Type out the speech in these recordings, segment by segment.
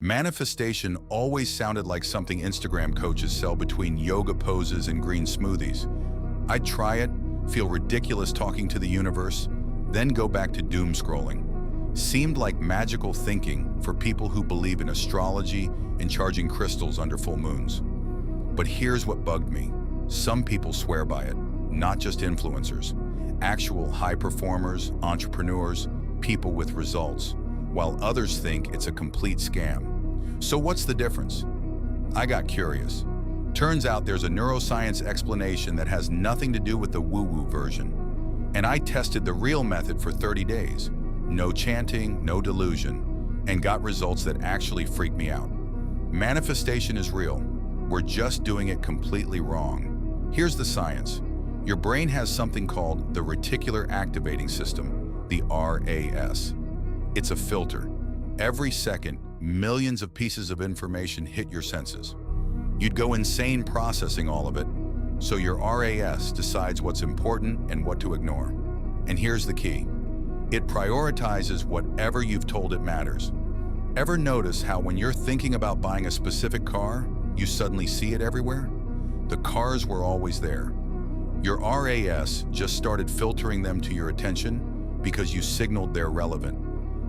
Manifestation always sounded like something Instagram coaches sell between yoga poses and green smoothies. I'd try it, feel ridiculous talking to the universe, then go back to doom scrolling. Seemed like magical thinking for people who believe in astrology and charging crystals under full moons. But here's what bugged me. Some people swear by it, not just influencers. Actual high performers, entrepreneurs, people with results, while others think it's a complete scam. So what's the difference? I got curious. Turns out there's a neuroscience explanation that has nothing to do with the woo-woo version. And I tested the real method for 30 days. No chanting, no delusion, and got results that actually freaked me out. Manifestation is real. We're just doing it completely wrong. Here's the science. Your brain has something called the Reticular Activating System, the RAS. It's a filter. Every second, millions of pieces of information hit your senses. You'd go insane processing all of it, so your RAS decides what's important and what to ignore. And here's the key. It prioritizes whatever you've told it matters. Ever notice how when you're thinking about buying a specific car, you suddenly see it everywhere? The cars were always there. Your RAS just started filtering them to your attention because you signaled they're relevant.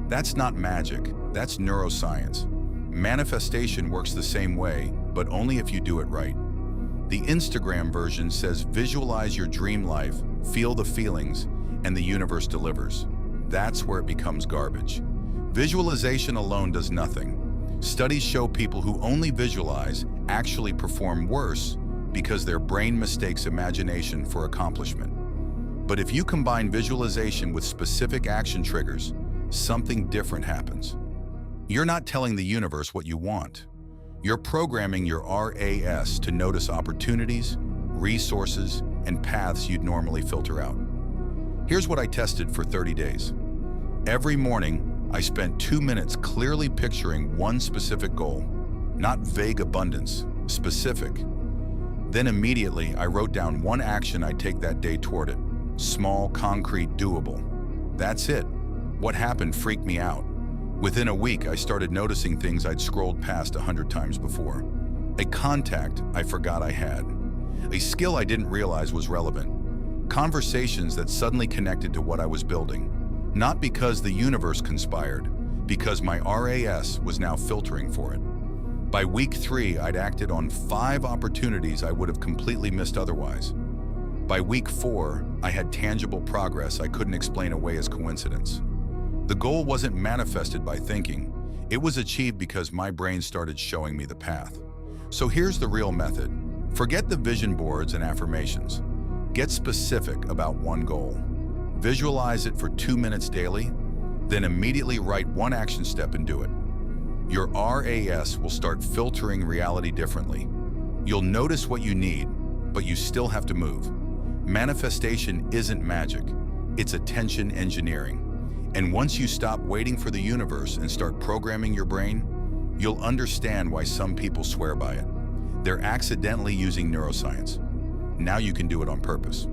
That's not magic, that's neuroscience. Manifestation works the same way, but only if you do it right. The Instagram version says visualize your dream life, feel the feelings, and the universe delivers. That's where it becomes garbage. Visualization alone does nothing. Studies show people who only visualize actually perform worse because their brain mistakes imagination for accomplishment. But if you combine visualization with specific action triggers, something different happens. You're not telling the universe what you want. You're programming your RAS to notice opportunities, resources, and paths you'd normally filter out. Here's what I tested for 30 days. Every morning, I spent 2 minutes clearly picturing one specific goal, not vague abundance, specific. Then immediately, I wrote down one action I'd take that day toward it. Small, concrete, doable. That's it. What happened freaked me out. Within a week, I started noticing things I'd scrolled past 100 times before. A contact I forgot I had. A skill I didn't realize was relevant. Conversations that suddenly connected to what I was building. Not because the universe conspired, because my RAS was now filtering for it. By week 3, I'd acted on 5 opportunities I would have completely missed otherwise. By week 4, I had tangible progress I couldn't explain away as coincidence. The goal wasn't manifested by thinking. It was achieved because my brain started showing me the path. So here's the real method. Forget the vision boards and affirmations. Get specific about one goal. Visualize it for 2 minutes daily, then immediately write one action step and do it. Your RAS will start filtering reality differently. You'll notice what you need, but you still have to move. Manifestation isn't magic. It's attention engineering. And once you stop waiting for the universe and start programming your brain, you'll understand why some people swear by it. They're accidentally using neuroscience. Now you can do it on purpose.